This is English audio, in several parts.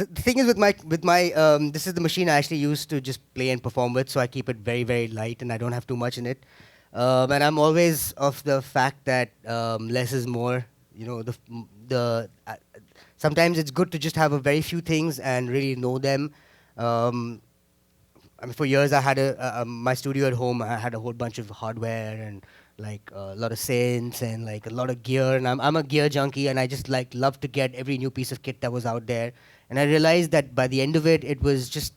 the thing is with my this is the machine I actually use to just play and perform with, so I keep it very very light and I don't have too much in it. And I'm always of the fact that less is more. You know, the sometimes it's good to just have a very few things and really know them. Um, I mean, for years I had my studio at home. I had a whole bunch of hardware and like a lot of synths and like a lot of gear. And I'm a gear junkie, and I just like love to get every new piece of kit that was out there. And I realized that by the end of it, it was just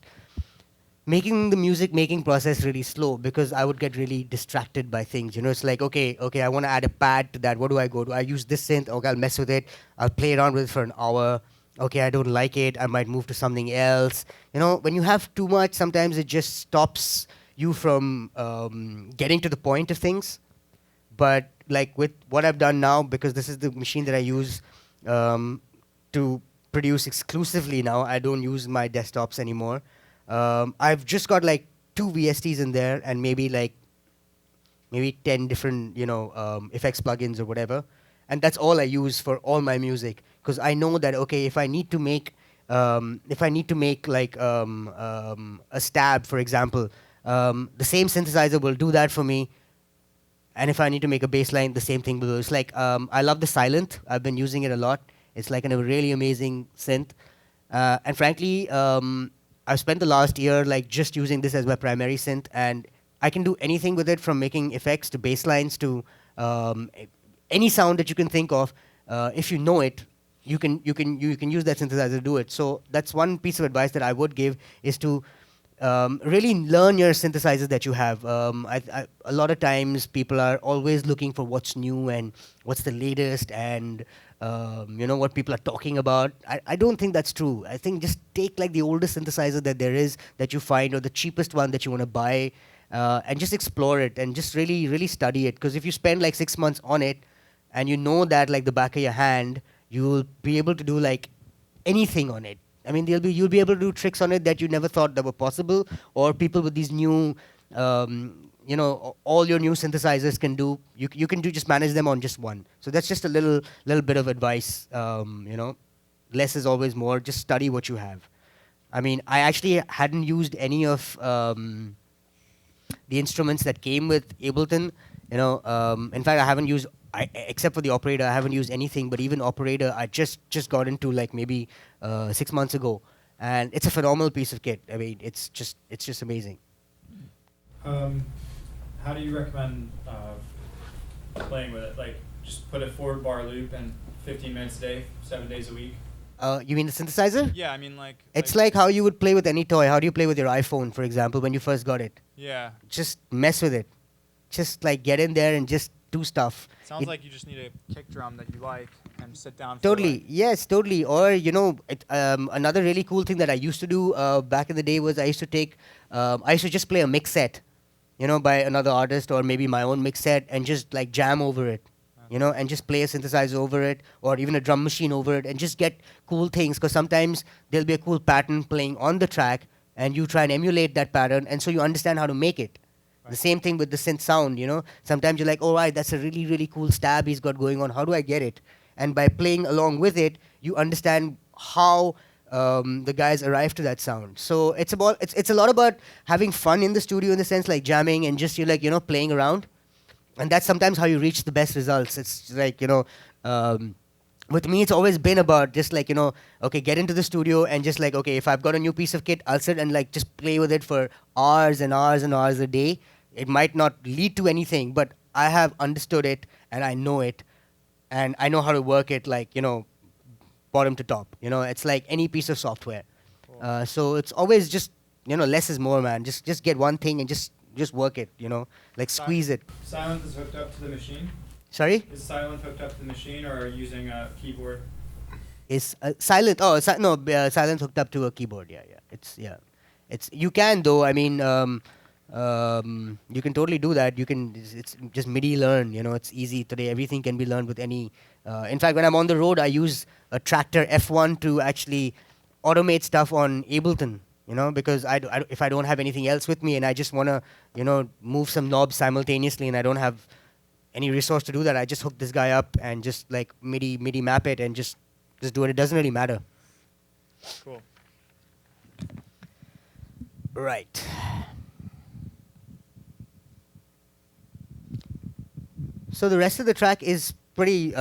making the music making process really slow because I would get really distracted by things. You know, it's like okay, I want to add a pad to that. What do I go to? I use this synth. Okay, I'll mess with it. I'll play around with it for an hour. Okay, I don't like it. I might move to something else. You know, when you have too much, sometimes it just stops you from getting to the point of things. But like with what I've done now, because this is the machine that I use um, to produce exclusively now. I don't use my desktops anymore. I've just got like two VSTs in there and maybe 10 different effects plugins or whatever, and that's all I use for all my music because I know that okay, if I need to make like a stab, for example, the same synthesizer will do that for me. And if I need to make a bass line, the same thing will do. It's like I love the Silent. I've been using it a lot. It's like a really amazing synth. And frankly, I've spent the last year like just using this as my primary synth, and I can do anything with it from making effects to bass lines to any sound that you can think of. If you know it, you can use that synthesizer to do it. So that's one piece of advice that I would give is to really learn your synthesizers that you have. A lot of times people are always looking for what's new and what's the latest and what people are talking about. I don't think that's true. I think just take like the oldest synthesizer that there is that you find or the cheapest one that you want to buy and just explore it and just really, really study it. Because if you spend like 6 months on it and you know that like the back of your hand, you'll be able to do like anything on it. I mean, you'll be able to do tricks on it that you never thought that were possible, or people with these new, all your new synthesizers can do. You can do just manage them on just one. So that's just a little bit of advice. Less is always more. Just study what you have. I mean, I actually hadn't used any of the instruments that came with Ableton. In fact, I haven't used except for the operator. I haven't used anything. But even operator, I just got into like maybe 6 months ago, and it's a phenomenal piece of kit. I mean, it's just amazing. How do you recommend playing with it? Like, just put a forward bar loop and 15 minutes a day, 7 days a week? You mean the synthesizer? Yeah, I mean like... It's like how you would play with any toy. How do you play with your iPhone, for example, when you first got it? Yeah. Just mess with it. Just like get in there and just do stuff. Sounds like you just need a kick drum that you like and sit down for Totally. like... Yes, totally. Or, another really cool thing that I used to do back in the day was I used to just play a mix set, by another artist or maybe my own mix set and just like jam over it. And just play a synthesizer over it or even a drum machine over it and just get cool things because sometimes there'll be a cool pattern playing on the track and you try and emulate that pattern and so you understand how to make it. Right. The same thing with the synth sound, Sometimes you're like, oh, right, that's a really, really cool stab he's got going on. How do I get it? And by playing along with it, you understand how the guys arrive to that sound. So it's a lot about having fun in the studio in the sense like jamming and just, playing around. And that's sometimes how you reach the best results. It's like, with me, it's always been about just like, okay, get into the studio and just like, okay, if I've got a new piece of kit, I'll sit and like just play with it for hours and hours and hours a day. It might not lead to anything, but I have understood it and I know it and I know how to work it like, bottom to top. It's like any piece of software. Cool. So it's always just, less is more, man. Just get one thing and just work it, like squeeze it. Silent is hooked up to the machine? Sorry? Is Silent hooked up to the machine or are you using a keyboard? Is Silent? Oh, Silent hooked up to a keyboard. Yeah. It's you can though. I mean, you can totally do that. It's just MIDI learn. It's easy today. Everything can be learned with any. In fact, when I'm on the road, I use a tractor F1 to actually automate stuff on Ableton. Because if I don't have anything else with me and I just want to, move some knobs simultaneously and I don't have any resource to do that, I just hook this guy up and just like MIDI map it and just do it. It doesn't really matter. Cool. Right. So the rest of the track is pretty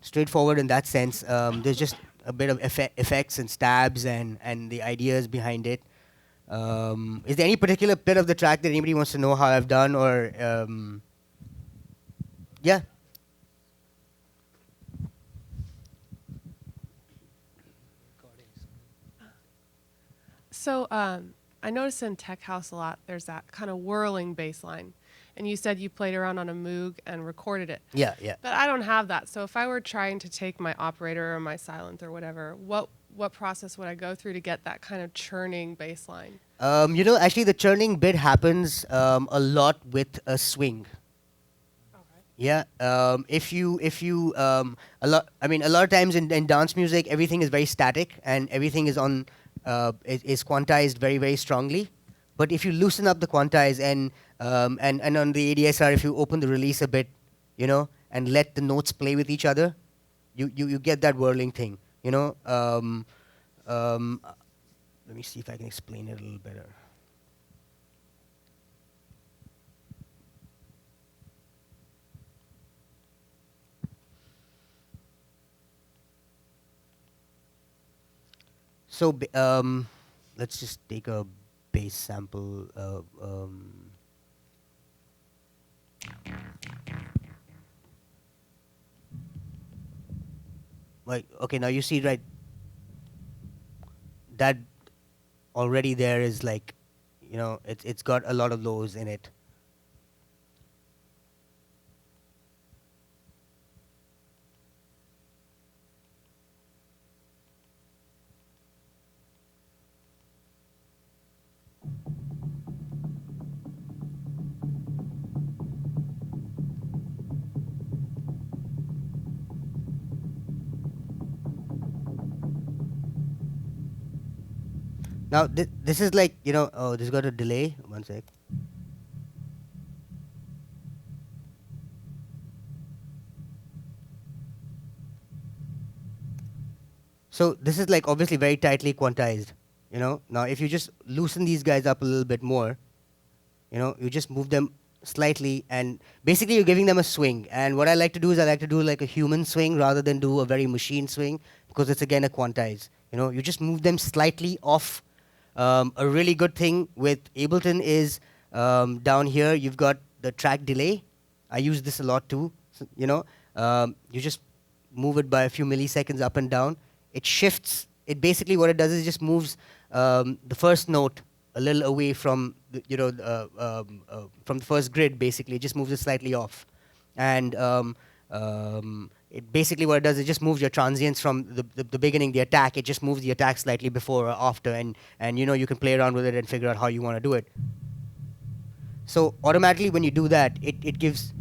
straightforward in that sense. There's just a bit of effects and stabs and the ideas behind it. Is there any particular bit of the track that anybody wants to know how I've done, or yeah? So I noticed in Tech House a lot, there's that kind of whirling bass line. And you said you played around on a Moog and recorded it. Yeah, yeah. But I don't have that. So if I were trying to take my operator or my silent or whatever, what process would I go through to get that kind of churning bass line? Actually, the churning bit happens a lot with a swing. Okay. Yeah. If you a lot. I mean, a lot of times in dance music, everything is very static and everything is on is quantized very very strongly. But if you loosen up the quantize and on the ADSR, if you open the release a bit, and let the notes play with each other, you get that whirling thing. Um, Let me see if I can explain it a little better. So let's just take a bass sample. Like, okay, now you see, right, that already there is like, it's got a lot of lows in it. Now this is like, oh, this got a delay. One sec. So this is like obviously very tightly quantized. Now if you just loosen these guys up a little bit more, you just move them slightly, and basically you're giving them a swing. And what I like to do is I like to do like a human swing rather than do a very machine swing, because it's again a quantize. You just move them slightly off. A really good thing with Ableton is down here you've got the track delay. I use this a lot too. You just move it by a few milliseconds up and down. It shifts. It basically what it does is just moves the first note a little away from from the first grid. Basically, it just moves it slightly off, and it basically what it does is just moves your transients from the beginning, the attack. It just moves the attack slightly before or after, and you can play around with it and figure out how you want to do it. So automatically when you do that, it gives.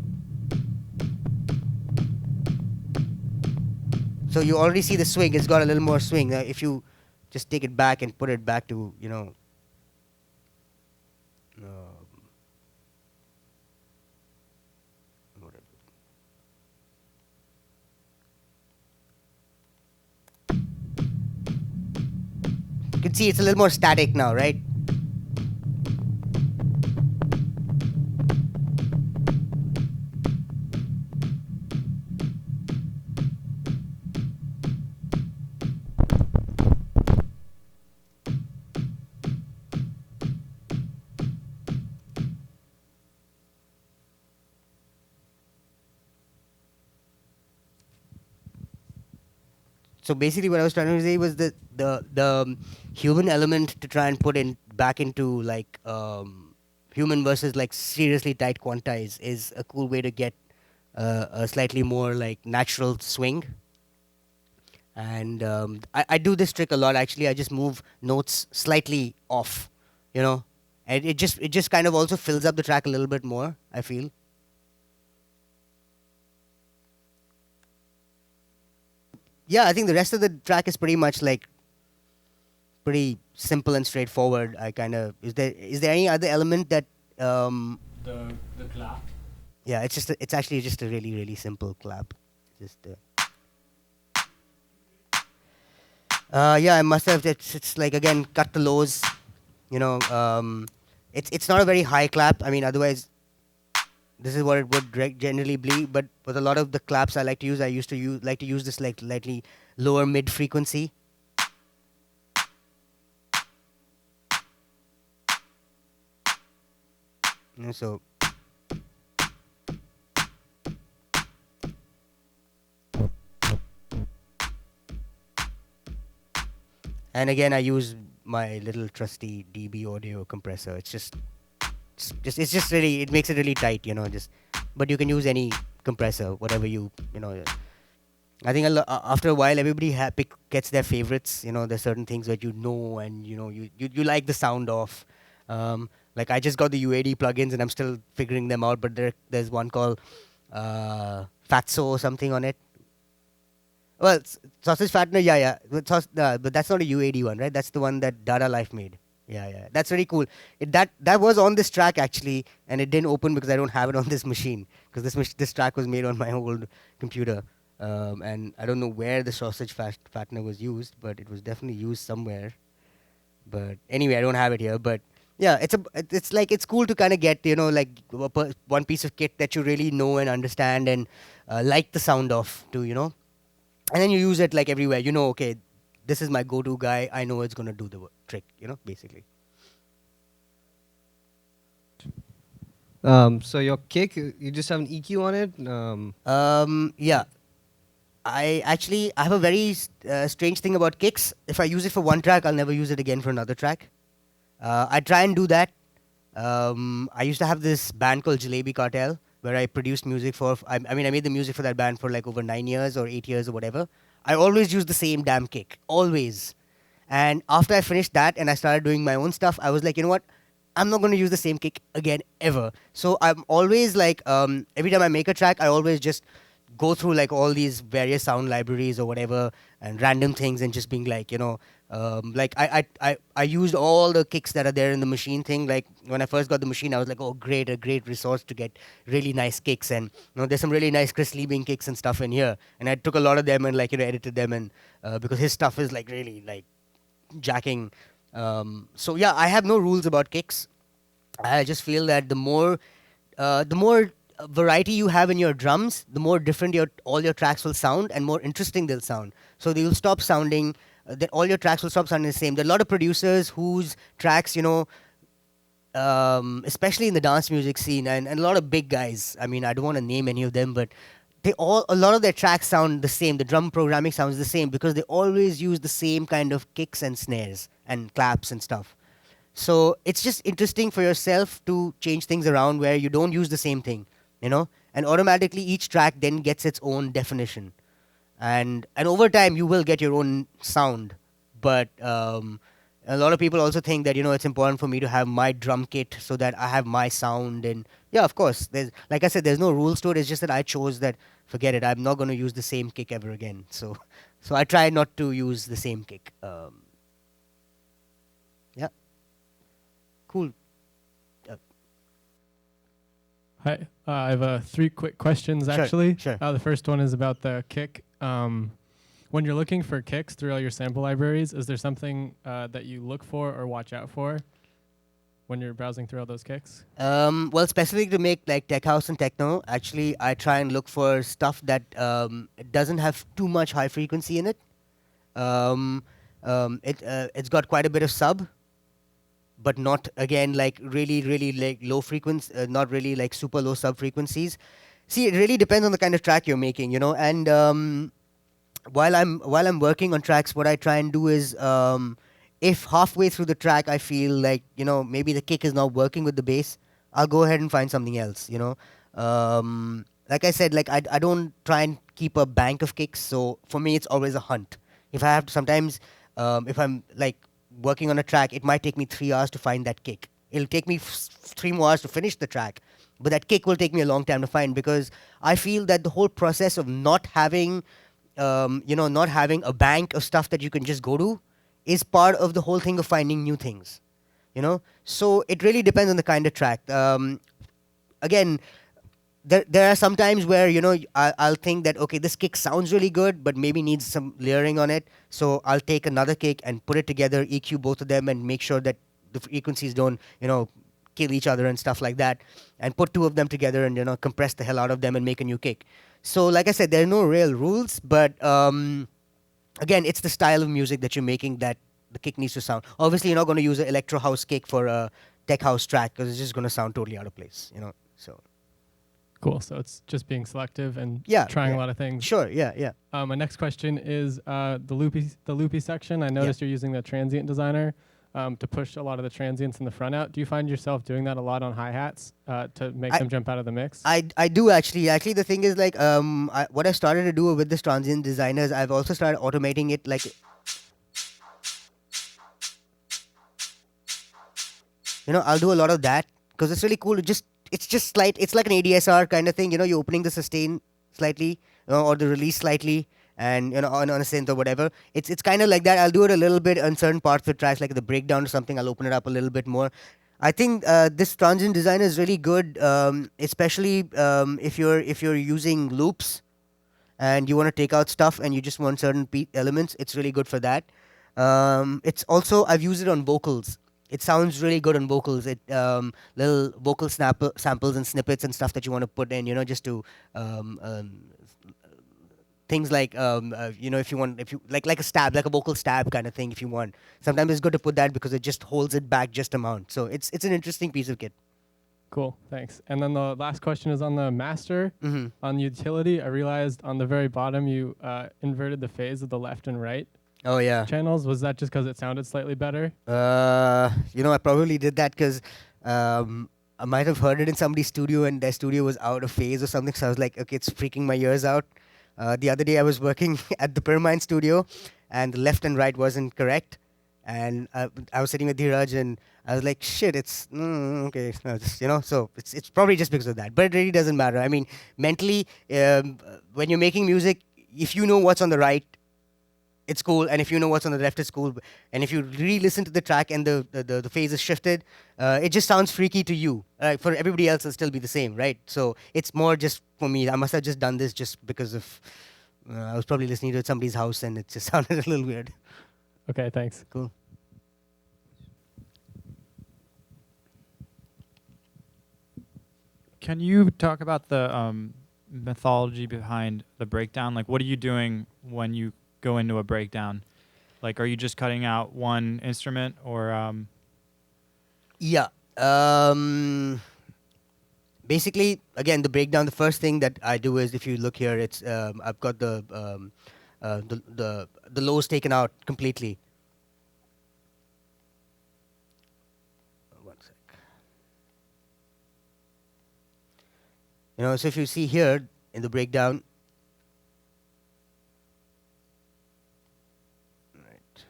So you already see the swing. It's got a little more swing. If you just take it back and put it back to whatever. You can see it's a little more static now, right? So basically, what I was trying to say was that the human element to try and put in back into like human versus like seriously tight quantize is a cool way to get a slightly more like natural swing. And I do this trick a lot actually. I just move notes slightly off, and it just kind of also fills up the track a little bit more, I feel. Yeah, I think the rest of the track is pretty much like pretty simple and straightforward. I kind of is there any other element that The clap. yeah, it's actually just a really really simple clap. Just yeah, I must have it's like again cut the lows, You know, it's not a very high clap. I mean, otherwise this is what it would generally be. But with a lot of the claps I like to use, I used to use this like slightly lower mid frequency. You know, so and again I use my little trusty DB audio compressor. It's just really, it makes it really tight, you know. Just but you can use any compressor, whatever you know. I think after a while, everybody gets their favorites. You know, there's certain things that you know, and you know, you like the sound of. Like I just got the UAD plugins, and I'm still figuring them out. But there's one called Fatso or something on it. Well, sausage fattener, yeah. But that's not a UAD one, right? That's the one that Dada Life made. Yeah. That's really cool. That was on this track actually, and it didn't open because I don't have it on this machine, because this track was made on my old computer. And I don't know where the sausage fattener was used, but it was definitely used somewhere. But anyway, I don't have it here. But yeah, it's cool to kind of get, you know, like one piece of kit that you really know and understand and like the sound of, to, you know, and then you use it like everywhere. You know, okay, this is my go-to guy. I know it's gonna do the trick. You know, basically. So your kick, you just have an EQ on it. Yeah. I have a very strange thing about kicks. If I use it for one track, I'll never use it again for another track. I try and do that. I used to have this band called Jalebi Cartel, where I produced music for. I mean, I made the music for that band for like over 9 years or 8 years or whatever. I always used the same damn kick, always. And after I finished that and I started doing my own stuff, I was like, you know what? I'm not going to use the same kick again ever. So I'm always like, every time I make a track, I always just go through like all these various sound libraries or whatever and random things and just being like, you know, like I used all the kicks that are there in the machine thing. Like when I first got the machine, I was like, oh great, a great resource to get really nice kicks. And you know, there's some really nice Chris Liebing kicks and stuff in here. And I took a lot of them and like, you know, edited them, and because his stuff is like really like jacking. So yeah, I have no rules about kicks. I just feel that the more variety you have in your drums, the more different all your tracks will sound and more interesting they'll sound. So they'll stop sounding that all your tracks will stop sounding the same. There are a lot of producers whose tracks, you know, especially in the dance music scene, and a lot of big guys. I mean, I don't want to name any of them, but a lot of their tracks sound the same. The drum programming sounds the same because they always use the same kind of kicks and snares and claps and stuff. So it's just interesting for yourself to change things around where you don't use the same thing, you know, and automatically each track then gets its own definition, and over time you will get your own sound. But a lot of people also think that, you know, it's important for me to have my drum kit so that I have my sound. And yeah, of course, there's, like I said, there's no rules to it. It's just that I chose that, forget it, I'm not going to use the same kick ever again. So I try not to use the same kick. Yeah, cool. Uh, Hi, I have three quick questions Sure, actually. sure. The first one is about the kick. When you're looking for kicks through all your sample libraries, is there something that you look for or watch out for when you're browsing through all those kicks? Well, specifically to make like tech house and techno, actually, I try and look for stuff that doesn't have too much high frequency in it. It's got quite a bit of sub, but not again like really like low frequency, not really like super low sub frequencies. See, it really depends on the kind of track you're making, you know. And while I'm working on tracks, what I try and do is, if halfway through the track I feel like, you know, maybe the kick is not working with the bass, I'll go ahead and find something else, you know. Like I said, like I don't try and keep a bank of kicks, so for me it's always a hunt. If I have to, sometimes if I'm like working on a track, it might take me 3 hours to find that kick. It'll take me 3 more hours to finish the track, but that kick will take me a long time to find, because I feel that the whole process of not having not having a bank of stuff that you can just go to is part of the whole thing of finding new things, you know. So it really depends on the kind of track. Again, there are some times where, you know, I'll think that, okay, this kick sounds really good, but maybe needs some layering on it. So I'll take another kick and put it together, EQ both of them, and make sure that the frequencies don't, kill each other and stuff like that, and put two of them together and compress the hell out of them and make a new kick. So like I said, there are no real rules, but again, it's the style of music that you're making that the kick needs to sound. Obviously, you're not going to use an electro house kick for a tech house track because it's just going to sound totally out of place. So Cool. So it's just being selective and Yeah, trying yeah. a lot of things. sure, yeah. My next question is the loopy section. I noticed you're using the transient designer to push a lot of the transients in the front out. Do you find yourself doing that a lot on hi-hats to make them jump out of the mix? I do actually. Actually, the thing is like what I started to do with this transient designers, I've also started automating it. Like, I'll do a lot of that because it's really cool. It's just slight. It's like an ADSR kind of thing. You're opening the sustain slightly, or the release slightly, and on a synth or whatever. It's kind of like that. I'll do it a little bit on certain parts of the tracks, like the breakdown or something. I'll open it up a little bit more. I think this transient design is really good, especially if you're using loops and you want to take out stuff and you just want certain elements. It's really good for that. It's also, I've used it on vocals. It sounds really good on vocals. It little vocal samples and snippets and stuff that you want to put in, just to things like if you like a stab, like a vocal stab kind of thing. If you want, sometimes it's good to put that because it just holds it back just amount. So it's an interesting piece of kit. Cool, thanks. And then the last question is on the master. Mm-hmm. On utility, I realized on the very bottom you inverted the phase of the left and right Oh yeah. channels. Was that just because it sounded slightly better? I probably did that because I might have heard it in somebody's studio and their studio was out of phase or something. So I was like, okay, it's freaking my ears out. The other day I was working at the Pyramide studio and the left and right wasn't correct. And I was sitting with Dheeraj and I was like, shit, it's okay. No, so it's probably just because of that. But it really doesn't matter. I mean, mentally, when you're making music, if you know what's on the right, it's cool, and if you know what's on the left, it's cool. And if you re-listen to the track and the phase is shifted, it just sounds freaky to you. For everybody else, it'll still be the same, right? So it's more just for me. I must have just done this just because of I was probably listening to it at somebody's house and it just sounded a little weird. Okay, thanks. Cool. Can you talk about the methodology behind the breakdown? Like, what are you doing when you go into a breakdown? Like, are you just cutting out one instrument or? Yeah. Basically, again, the breakdown. The first thing that I do is, if you look here, it's I've got the lows taken out completely. One sec. So if you see here in the breakdown. Right.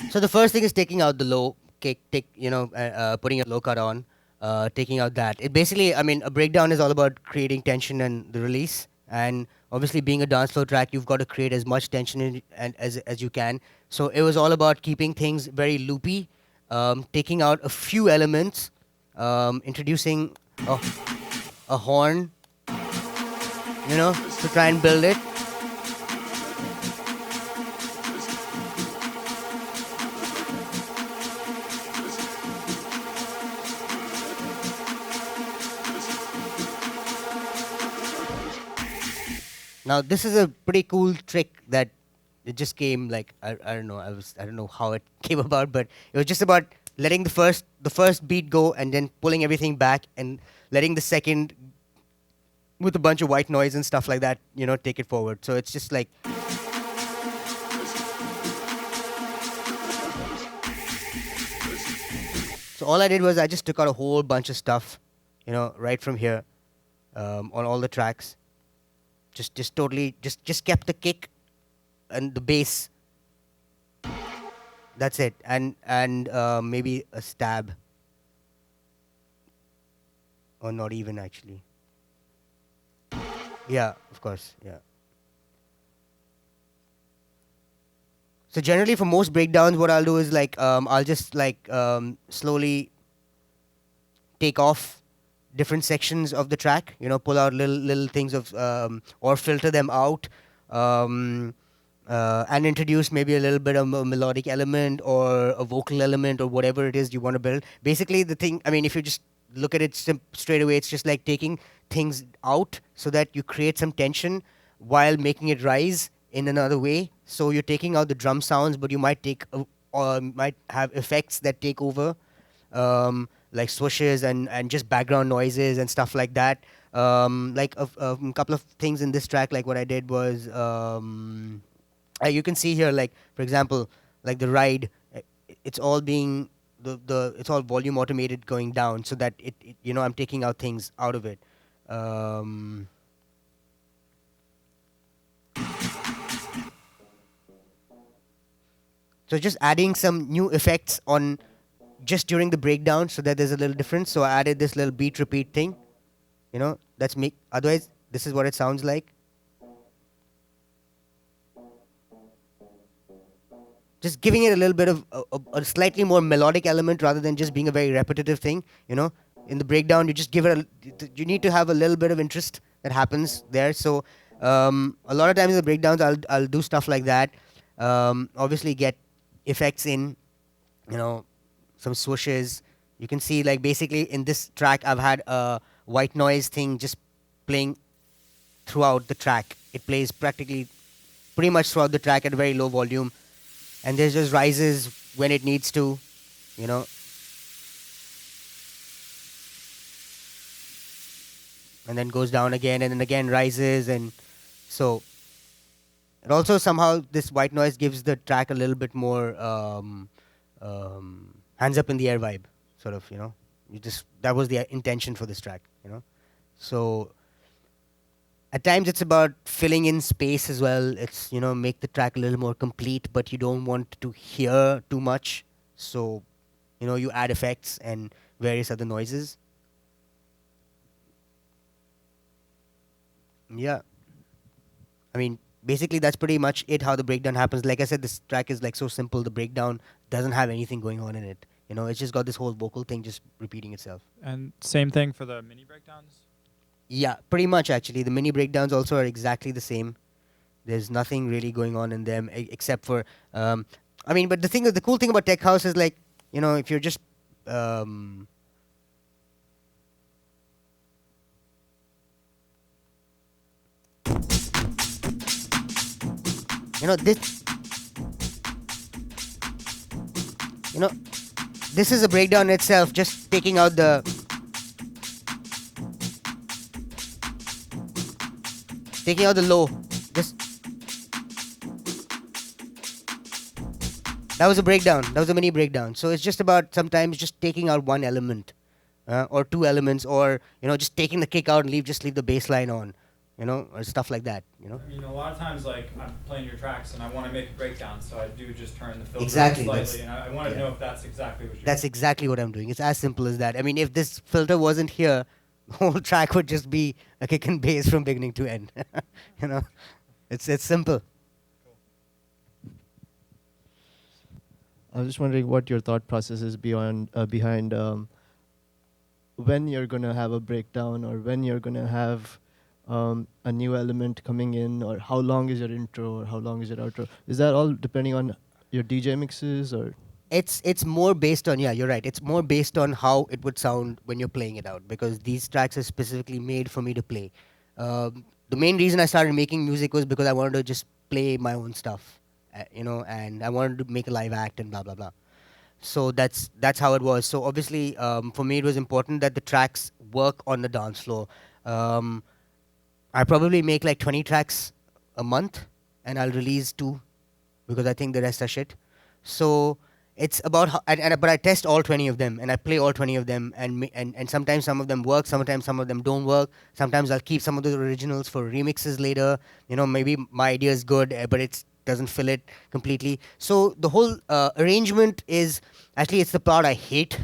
So the first thing is taking out the low kick, putting a low cut on, taking out that. It basically, I mean, a breakdown is all about creating tension and the release. And obviously, being a dance floor track, you've got to create as much tension as you can. So it was all about keeping things very loopy, taking out a few elements, introducing a horn, to try and build it. Now this is a pretty cool trick that it just came like I don't know I don't know how it came about, but it was just about letting the first beat go and then pulling everything back and letting the second with a bunch of white noise and stuff like that take it forward. So it's just like So all I did was I just took out a whole bunch of stuff, right from here, on all the tracks. Just totally, just kept the kick and the bass. That's it, and maybe a stab, or not even actually. Yeah, of course, yeah. So generally, for most breakdowns, what I'll do is like I'll just like slowly take off different sections of the track. Pull out little things of or filter them out, and introduce maybe a little bit of a melodic element or a vocal element or whatever it is you want to build. Basically, the thing. I mean, if you just look at it straight away, it's just like taking things out so that you create some tension while making it rise in another way. So you're taking out the drum sounds, but you might or might have effects that take over, like swooshes and just background noises and stuff like that. Like a couple of things in this track, like what I did was, you can see here, like for example, like the ride, it's all being it's all volume automated going down, so that I'm taking out things out of it. Um, So just adding some new effects on just during the breakdown so that there's a little difference. So I added this little beat repeat thing. That's me. Otherwise, this is what it sounds like. Just giving it a little bit of a slightly more melodic element rather than just being a very repetitive thing. In the breakdown, you just give it you need to have a little bit of interest that happens there. So a lot of times in the breakdowns, I'll do stuff like that. Obviously, get effects in, some swooshes. You can see, like, basically in this track I've had a white noise thing just playing throughout the track. It plays pretty much throughout the track at a very low volume, and there's just rises when it needs to, and then goes down again, and then again rises. And so it also somehow, this white noise gives the track a little bit more hands up in the air vibe, sort of. That was the intention for this track. So at times it's about filling in space as well. It's make the track a little more complete, but you don't want to hear too much. So you add effects and various other noises. Yeah. I mean, basically that's pretty much it, how the breakdown happens. Like I said, this track is like so simple. The breakdown doesn't have anything going on in it. It's just got this whole vocal thing just repeating itself. And same thing for the mini breakdowns? Yeah, pretty much actually. The mini breakdowns also are exactly the same. There's nothing really going on in them except for, but the cool thing about tech house is, like, if you're just, this, this is a breakdown itself, just taking out the low. That was a breakdown. That was a mini breakdown. So it's just about sometimes just taking out one element, or two elements, or just taking the kick out and leave the bass line on, or stuff like that. I mean, a lot of times, like, I'm playing your tracks and I want to make a breakdown, so I do just turn the filter Exactly, up slightly, and I want to know if that's exactly what you're That's exactly what I'm doing. It's as simple as that. I mean, if this filter wasn't here, the whole track would just be a kick and bass from beginning to end. It's simple. I was just wondering what your thought process is behind when you're gonna have a breakdown, or when you're gonna have a new element coming in, or how long is your intro, or how long is your outro? Is that all depending on your DJ mixes, or? It's more based on, yeah, you're right. It's more based on how it would sound when you're playing it out, because these tracks are specifically made for me to play. The main reason I started making music was because I wanted to just play my own stuff, and I wanted to make a live act and blah blah blah. So that's how it was. So obviously, for me, it was important that the tracks work on the dance floor. I probably make like 20 tracks a month, and I'll release 2, because I think the rest are shit. So it's about how, but I test all 20 of them and I play all 20 of them, and sometimes some of them work, sometimes some of them don't work. Sometimes I'll keep some of the originals for remixes later. Maybe my idea is good, but it doesn't fill it completely. So the whole arrangement is actually, it's the part I hate.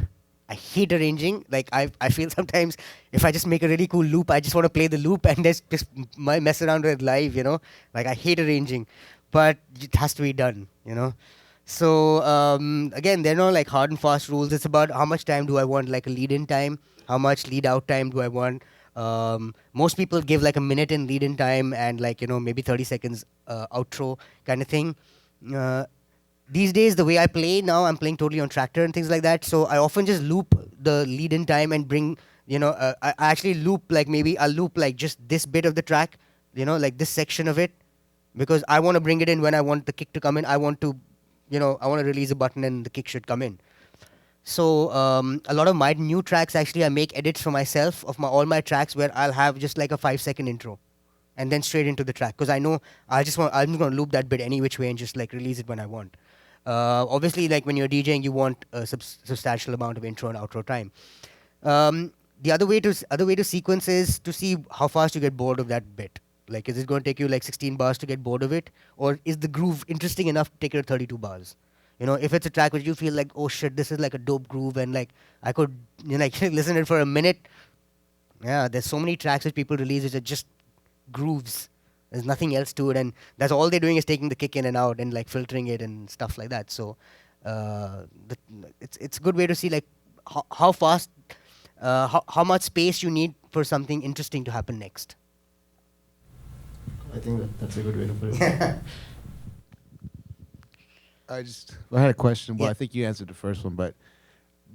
I hate arranging. Like I feel sometimes if I just make a really cool loop, I just want to play the loop and just mess around with it live. Like I hate arranging, but it has to be done. So again, there are no like hard and fast rules. It's about how much time do I want, like a lead-in time, how much lead-out time do I want. Most people give like a minute in lead-in time and like maybe 30 seconds outro kind of thing. These days, the way I play now, I'm playing totally on Tractor and things like that. So I often just loop the lead-in time and bring I actually loop, like maybe I'll loop like just this bit of the track, like this section of it, because I want to bring it in when I want the kick to come in. I want to release a button and the kick should come in. So a lot of my new tracks, actually, I make edits for myself of all my tracks where I'll have just like a 5-second intro, and then straight into the track, because I know I'm just going to loop that bit any which way and just like release it when I want. Obviously, like when you're DJing, you want a substantial amount of intro and outro time. The other way to sequence is to see how fast you get bored of that bit. Like, is it going to take you like 16 bars to get bored of it? Or is the groove interesting enough to take it to 32 bars? If it's a track which you feel like, oh shit, this is like a dope groove and like I could like listen to it for a minute. Yeah, there's so many tracks which people release which are just grooves. There's nothing else to it, and that's all they're doing is taking the kick in and out and like filtering it and stuff like that. So it's a good way to see like how fast, how much space you need for something interesting to happen next. I think that's a good way to put it. I had a question. Well, Yeah. I think you answered the first one, but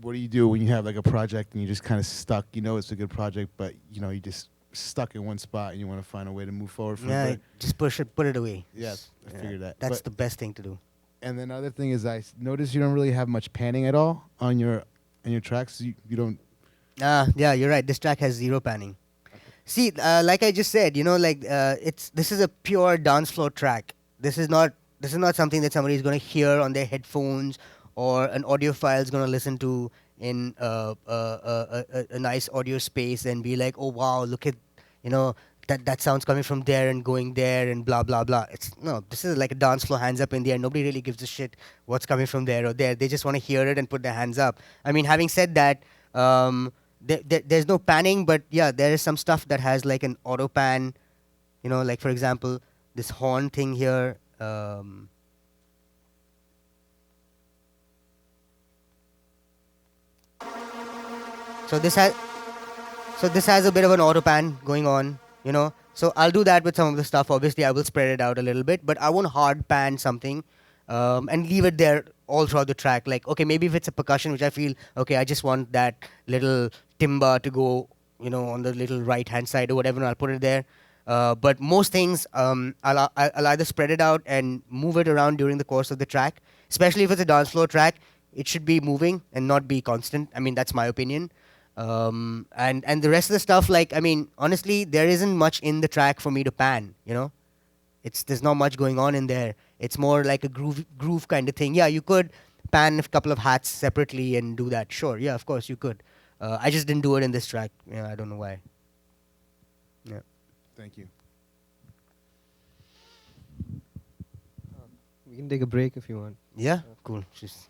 what do you do when you have like a project and you're just kind of stuck? It's a good project, but you just stuck in one spot and you want to find a way to move forward from Yeah, it. just put it away. Yeah, I figured that. That's But- the best thing to do. And then the other thing is I noticed you don't really have much panning at all on your tracks. You don't. Yeah, you're right. This track has zero panning. See, like I just said, this is a pure dance floor track. This is not something that somebody is going to hear on their headphones or an audiophile is going to listen to in a nice audio space and be like, oh wow, look at that sound's coming from there and going there and blah blah blah. This is like a dance floor, hands up in the air. Nobody really gives a shit what's coming from there or there. They just want to hear it and put their hands up. I mean, having said that, there's no panning, but yeah, there is some stuff that has like an auto pan. Like for example, this horn thing here. So this has a bit of an auto pan going on. So I'll do that with some of the stuff. Obviously, I will spread it out a little bit, but I won't hard pan something and leave it there all throughout the track. Like, okay, maybe if it's a percussion, which I feel, okay, I just want that little timba to go, on the little right-hand side or whatever, and I'll put it there. But most things, I'll either spread it out and move it around during the course of the track. Especially if it's a dance floor track, it should be moving and not be constant. I mean, that's my opinion. And the rest of the stuff, like, I mean, honestly, there isn't much in the track for me to pan, there's not much going on in there. It's more like a groove kind of thing. Yeah, you could pan a couple of hats separately and do that. Sure, yeah, of course you could. I just didn't do it in this track. Yeah, I don't know why. Yeah. Thank you. We can take a break if you want. Yeah, cool. Just